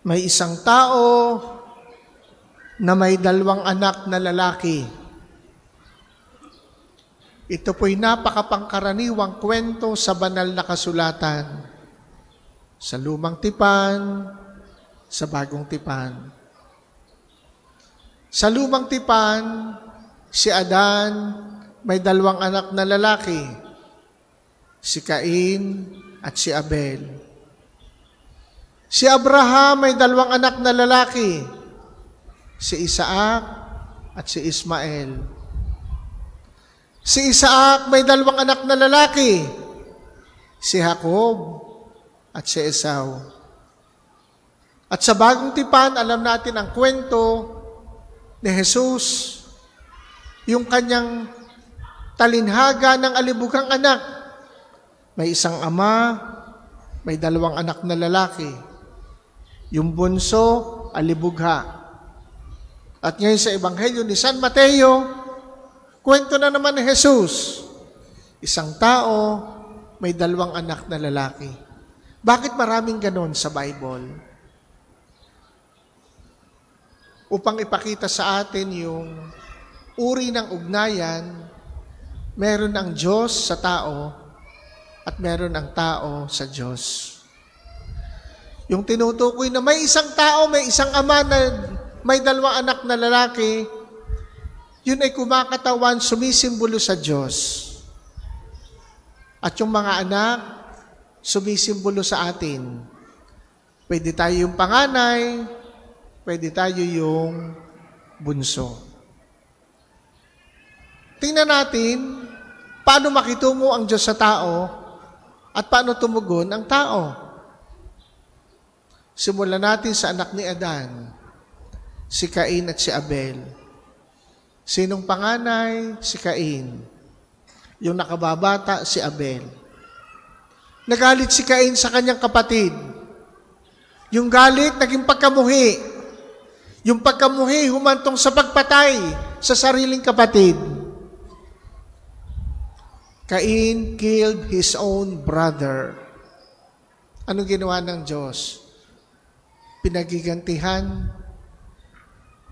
May isang tao na may 2 anak na lalaki. Ito po'y napakapangkaraniwang kwento sa banal na kasulatan. Sa Lumang Tipan, sa Bagong Tipan. Sa Lumang Tipan, si Adan may 2 anak na lalaki, si Cain at si Abel. Si Abraham may 2 anak na lalaki, si Isaac at si Ismael. Si Isaac may 2 anak na lalaki, si Jacob at si Esau. At sa Bagong Tipan, alam natin ang kwento ni Jesus, yung kanyang talinhaga ng alibughang anak. May isang ama, may 2 anak na lalaki. Yung bunso, alibugha. At ngayon sa Ebanghelyo ni San Mateo, kwento na naman ni Jesus. Isang tao, may 2 anak na lalaki. Bakit maraming ganon sa Bible? Upang ipakita sa atin yung uri ng ugnayan, meron ang Diyos sa tao at meron ang tao sa Diyos. Yung tinutukoy na may isang tao, may isang ama na may 2 anak na lalaki, yun ay kumakatawan, sumisimbolo sa Diyos. At yung mga anak, sumisimbolo sa atin. Pwede tayo yung panganay, pwede tayo yung bunso. Tingnan natin, paano makitungo ang Diyos sa tao at paano tumugon ang tao. Simulan natin sa anak ni Adan, si Cain at si Abel. Sinong panganay? Si Cain. Yung nakababata, si Abel. Nagalit si Cain sa kanyang kapatid. Yung galit, naging pagkamuhi. Yung pagkamuhi, humantong sa pagpatay sa sariling kapatid. Cain killed his own brother. Anong ginawa ng Diyos? Pinagigantihan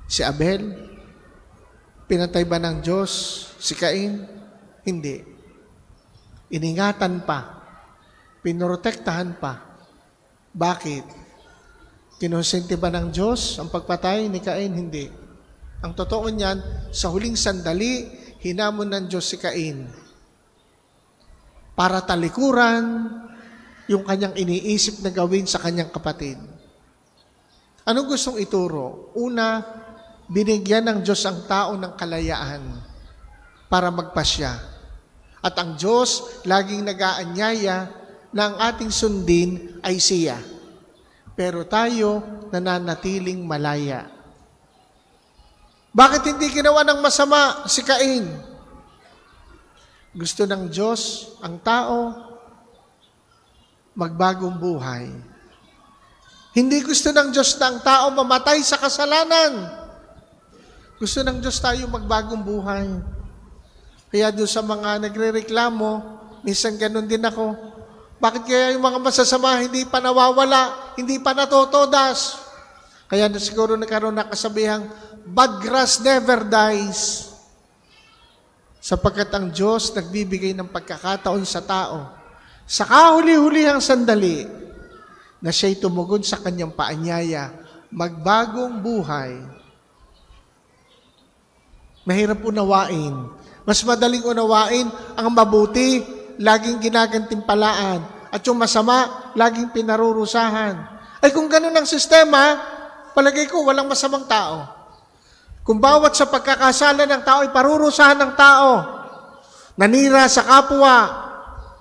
si Abel? Pinatay ba ng Diyos si Cain? Hindi. Iningatan pa. Pinrotektahan pa. Bakit? Kinonsente ba ng Diyos ang pagpatay ni Cain? Hindi. Ang totoo niyan, sa huling sandali, hinamon ng Diyos si Cain para talikuran yung kanyang iniisip na gawin sa kanyang kapatid. Anong gustong ituro? Una, binigyan ng Diyos ang tao ng kalayaan para magpasya. At ang Diyos laging nag-aanyaya na ang ating sundin ay siya. Pero tayo nananatiling malaya. Bakit hindi ginawa ng masama si Cain? Gusto ng Diyos ang tao magbagong buhay. Hindi gusto ng Diyos na ang tao mamatay sa kasalanan. Gusto ng Diyos tayo magbagong buhay. Kaya doon sa mga nagre-reklamo, minsan ganun din ako. Bakit kaya yung mga masasama hindi pa nawawala, hindi pa natutodas? Kaya siguro nagkaroon na kasabihang, bad grass never dies. Sapagkat ang Diyos nagbibigay ng pagkakataon sa tao. Sa kahuli-hulihang sandali, na siya'y tumugon sa kanyang paanyaya, magbagong buhay. Mahirap unawain. Mas madaling unawain ang mabuti, laging ginagantimpalaan. At yung masama, laging pinarurusahan. Ay kung ganun ang sistema, palagay ko walang masamang tao. Kung bawat sa pagkakasala ng tao ay parurusahan ng tao, nanira sa kapwa,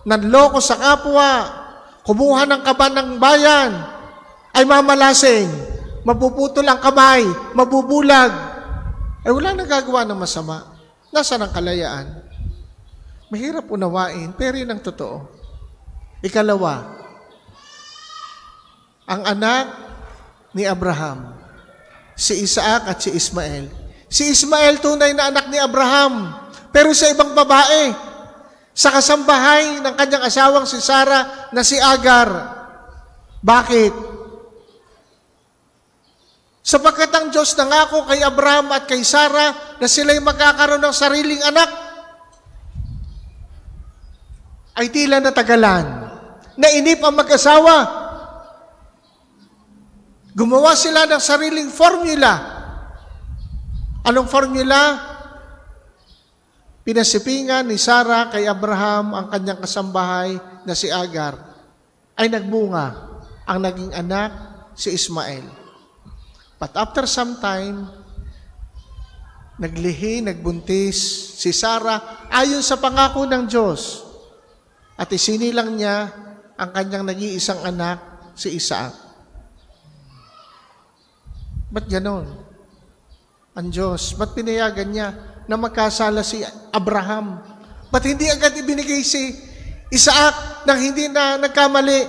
nanloko sa kapwa, kumuha ng kaban ng bayan, ay mamalasing, mapuputol ang kamay, mabubulag. Ay wala nang gagawa ng masama. Nasaan ang kalayaan? Mahirap unawain, pero yun ang totoo. Ikalawa, ang anak ni Abraham, si Isaac at si Ismael. Si Ismael tunay na anak ni Abraham, pero sa ibang babae, sa kasambahay ng kanyang asawang si Sarah na si Agar. Bakit? Sapagkat ang Diyos nangako kay Abraham at kay Sarah na sila'y magkakaroon ng sariling anak, ay tila natagalan. Nainip ang mag-asawa. Gumawa sila ng sariling formula. Anong formula? Pinasipingan ni Sarah kay Abraham ang kanyang kasambahay na si Agar. Ay nagbunga ang naging anak si Ismael. But after some time, naglihi, nagbuntis si Sarah ayon sa pangako ng Diyos. At isinilang niya ang kanyang nag-iisang anak, si Isaac. Ba't ganon? Ang Diyos, ba't pinayagan niya na magkasala si Abraham? Ba't hindi agad ibinigay si Isaac nang hindi na nagkamali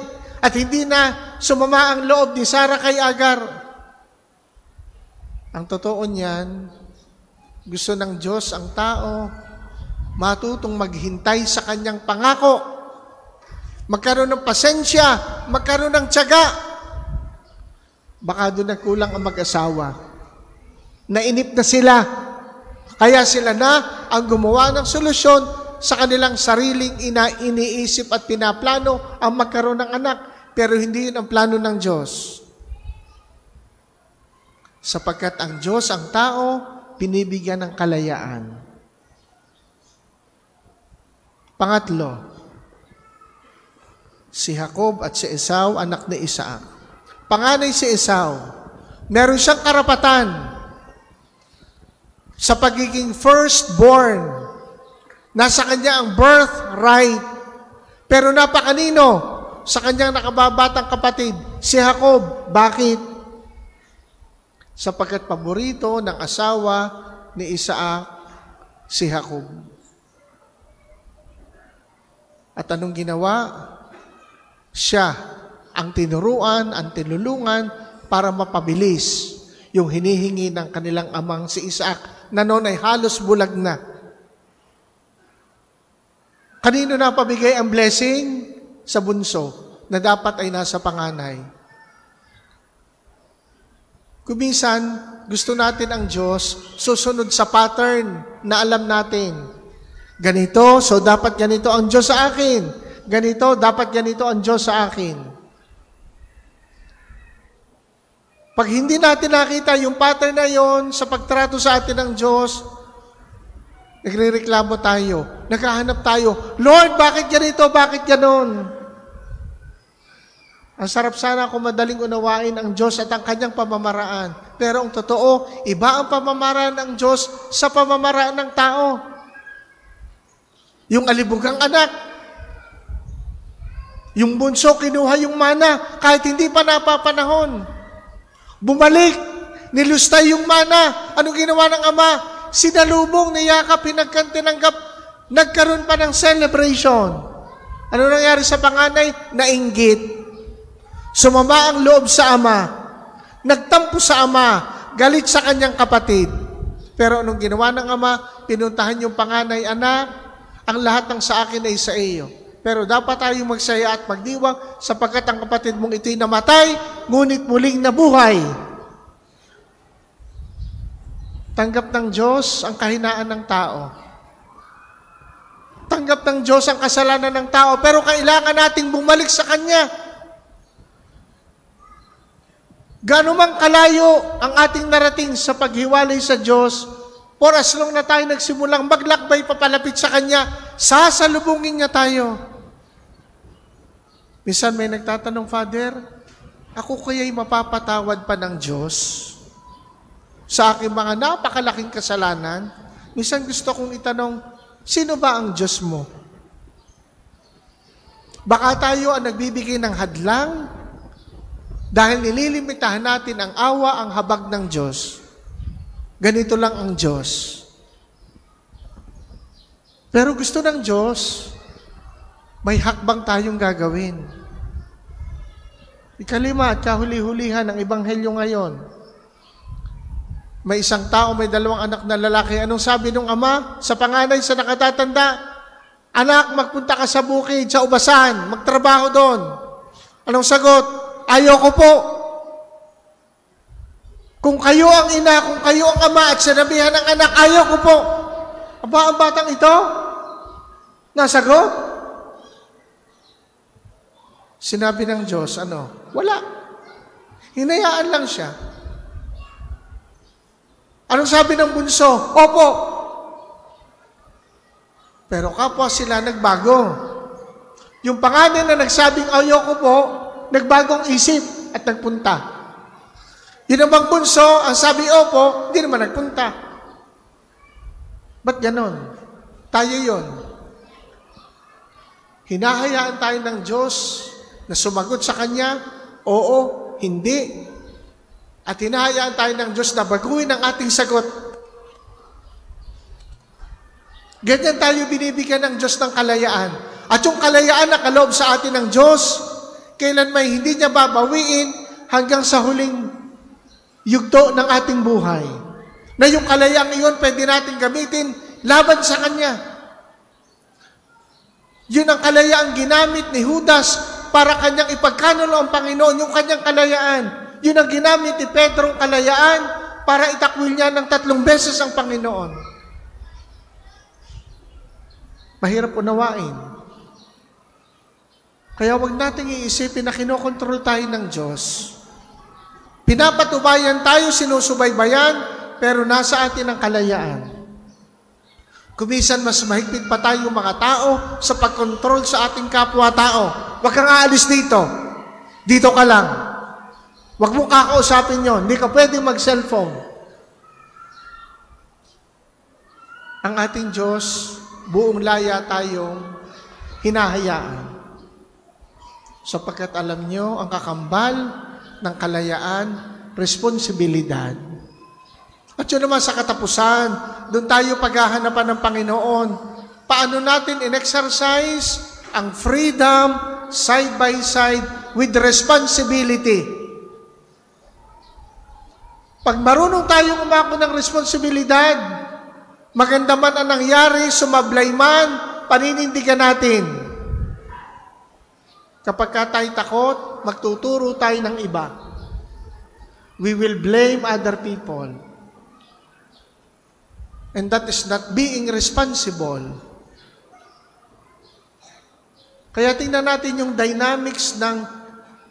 at hindi na sumama ang loob ni Sarah kay Agar? Ang totoo niyan, gusto ng Diyos ang tao matutong maghintay sa kanyang pangako. Magkaroon ng pasensya, magkaroon ng tiyaga. Baka doon nagkulang ang mag-asawa. Nainip na sila. Kaya sila na ang gumawa ng solusyon sa kanilang sariling iniisip at pinaplano ang magkaroon ng anak. Pero hindi yun ang plano ng Diyos. Sapagkat ang Diyos, ang tao, pinibigyan ng kalayaan. Pangatlo, si Jacob at si Esau, anak ni Isaac. Panganay si Esau, meron siyang karapatan sa pagiging firstborn. Nasa kanya ang birthright. Pero napakanino sa kanyang nakababatang kapatid, si Jacob. Bakit? Sapagkat paborito ng asawa ni Isaac, si Jacob. At anong ginawa? Siya ang tinuruan, ang tinulungan para mapabilis yung hinihingi ng kanilang amang si Isaac na noon ay halos bulag na. Kanino na pabigay ang blessing? Sa bunso na dapat ay nasa panganay. Kuminsan, gusto natin ang Diyos susunod sa pattern na alam natin. Ganito, so dapat ganito ang Diyos sa akin. Ganito, dapat ganito ang Diyos sa akin. Pag hindi natin nakita yung pattern na yon sa pagtrato sa atin ng Diyos, nagrereklamo tayo, naghahanap tayo, Lord, bakit ganito, bakit ganon? Ang sarap sana kung madaling unawain ang Diyos at ang kanyang pamamaraan. Pero ang totoo, iba ang pamamaraan ng Diyos sa pamamaraan ng tao. Yung alibugang anak, yung bunso, kinuha yung mana kahit hindi pa napapanahon. Bumalik, nilustay yung mana. Anong ginawa ng ama? Sinalubong, niyakap, pinagkantinanggap, nagkaroon pa ng celebration. Ano nangyari sa panganay? Nainggit. Sumama ang loob sa ama. Nagtampo sa ama. Galit sa kanyang kapatid. Pero anong ginawa ng ama? Pinuntahan yung panganay, anak, ang lahat ng sa akin ay sa iyo. Pero dapat tayong magsaya at magdiwang sapagkat ang kapatid mong ito'y namatay, ngunit muling nabuhay. Tanggap ng Diyos ang kahinaan ng tao. Tanggap ng Diyos ang kasalanan ng tao, pero kailangan nating bumalik sa Kanya. Gaano mang kalayo ang ating narating sa paghiwalay sa Diyos, for as long na tayo nagsimulang maglakbay papalapit sa Kanya, sasalubungin niya tayo. Minsan may nagtatanong, Father, ako kaya'y mapapatawad pa ng Diyos sa aking mga napakalaking kasalanan? Minsan gusto kong itanong, sino ba ang Diyos mo? Baka tayo ang nagbibigay ng hadlang dahil nililimitahan natin ang awa, ang habag ng Diyos. Ganito lang ang Diyos. Pero gusto ng Diyos, may hakbang tayong gagawin. Ikalima at kahuli-hulihan ng Ebanghelyo ngayon. May isang tao, may dalawang anak na lalaki. Anong sabi ng ama sa panganay sa nakatatanda? Anak, magpunta ka sa bukid, sa ubasan, magtrabaho doon. Anong sagot? Ayoko po. Kung kayo ang ina, kung kayo ang ama at sinabihan ng anak, ayaw ko po. Aba, ang batang ito, nasagot? Sinabi ng Diyos, wala. Hinayaan lang siya. Anong sabi ng bunso? Opo. Pero kapwa sila nagbago. Yung panganay na nagsabing ayaw ko po, nagbagong isip at nagpunta. Yun namang bunso, ang sabi opo, hindi naman nagpunta. Ba't ganon? Tayo yun. Hinahayaan tayo ng Diyos na sumagot sa Kanya, oo, hindi. At hinahayaan tayo ng Diyos na baguhin ang ating sagot. Ganyan tayo binibigyan ng Diyos ng kalayaan. At yung kalayaan na kaloob sa atin ng Diyos, kailan may hindi niya babawiin hanggang sa huling yugto ng ating buhay. Na yung kalayaang iyon pwede natin gamitin laban sa Kanya. Yun ang kalayaang ginamit ni Judas para kanyang ipagkanulo ang Panginoon, yung kanyang kalayaan. Yun ang ginamit ni Pedro ang kalayaan para itakwil niya ng 3 beses ang Panginoon. Mahirap unawain. Kaya wag nating iisipin na kinokontrol tayo ng Diyos. Pinapatubayan tayo, sinusubaybayan, pero nasa atin ang kalayaan. Kumisan mas mahigpit pa tayo mga tao sa pagkontrol sa ating kapwa-tao. Huwag kang aalis dito. Dito ka lang. Huwag mong kakausapin yon. Hindi ka pwedeng mag-cellphone. Ang ating Diyos, buong laya tayong hinahayaan. Sapagkat alam nyo, ang kakambal ng kalayaan, responsibilidad. At yun naman sa katapusan, doon tayo paghahanapan ng Panginoon. Paano natin in-exercise ang freedom side by side with responsibility. Pag marunong tayong umako ng responsibilidad, maganda man ang nangyari, sumablay man, paninindigan natin. Kapag tayo takot, magtuturo tayo ng iba. We will blame other people. And that is not being responsible. Kaya tingnan natin yung dynamics ng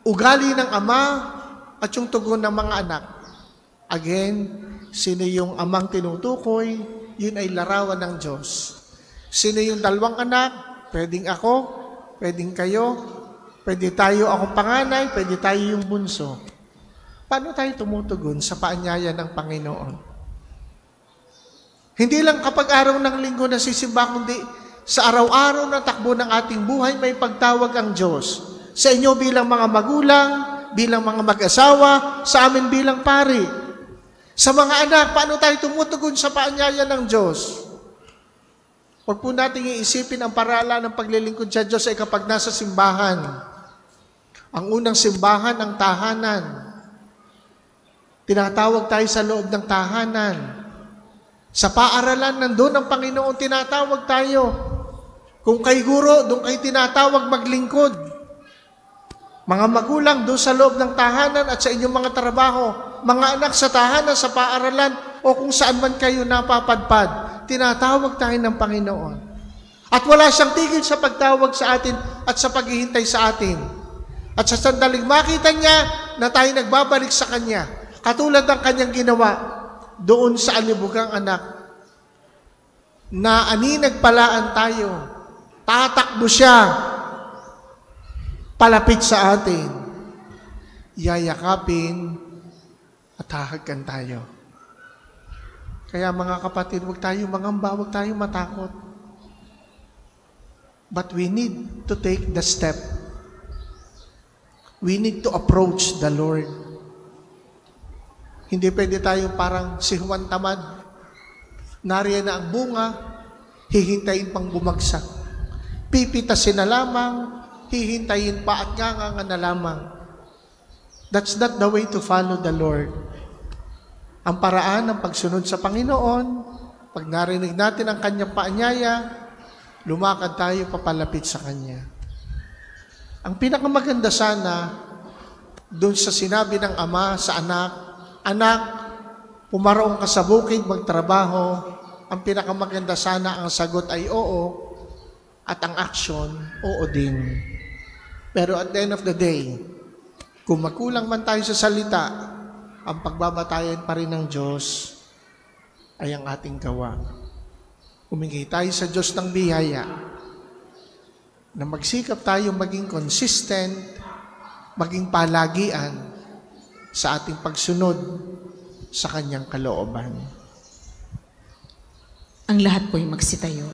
ugali ng ama at yung tugon ng mga anak. Again, sino yung amang tinutukoy, yun ay larawan ng Diyos. Sino yung 2 anak? Pwedeng ako, pwedeng kayo, pwede tayo akong panganay, pwede tayo yung bunso. Paano tayo tumutugon sa paanyaya ng Panginoon? Hindi lang kapag araw ng linggo nasisimba, kundi sa araw-araw na takbo ng ating buhay, may pagtawag ang Diyos. Sa inyo bilang mga magulang, bilang mga mag-asawa, sa amin bilang pari. Sa mga anak, paano tayo tumutugon sa paanyaya ng Diyos? Huwag po nating iisipin ang paralan ng paglilingkod sa Diyos ay kapag nasa simbahan. Ang unang simbahan, ang tahanan. Tinatawag tayo sa loob ng tahanan. Sa paaralan, nandun ang Panginoon, tinatawag tayo. Kung kay guro, doon kayo tinatawag maglingkod. Mga magulang, doon sa loob ng tahanan at sa inyong mga trabaho. Mga anak sa tahanan, sa paaralan, o kung saan man kayo napapadpad, tinatawag tayo ng Panginoon. At wala siyang tigil sa pagtawag sa atin at sa paghihintay sa atin. At sa sandaling makita niya na tayo nagbabalik sa Kanya, katulad ng Kanyang ginawa doon sa alibugang anak, na aninagpalaan tayo, tatakbo siya, palapit sa atin, yayakapin at hahagkan tayo. Kaya mga kapatid, huwag tayong mangamba, huwag tayong matakot. But we need to take the step. We need to approach the Lord. Hindi pwede tayong parang si Juan Tamad. Nariyan na ang bunga, hihintayin pang bumagsak. Pipitasin na lamang, hihintayin pa at nganga na lamang. That's not the way to follow the Lord. Ang paraan ng pagsunod sa Panginoon, pag narinig natin ang Kanyang paanyaya, lumakad tayo papalapit sa Kanya. Ang pinakamaganda sana, doon sa sinabi ng Ama sa anak, Anak, pumaroon ka sa bukid, magtrabaho. Ang pinakamaganda sana ang sagot ay oo. At ang action, oo din. Pero at the end of the day, kung magkulang man tayo sa salita, ang pagbabatayan pa rin ng Diyos ay ang ating gawa. Humingi tayo sa Diyos ng biyaya na magsikap tayo maging consistent, maging palagian sa ating pagsunod sa Kanyang kalooban. Ang lahat po'y magsitayo.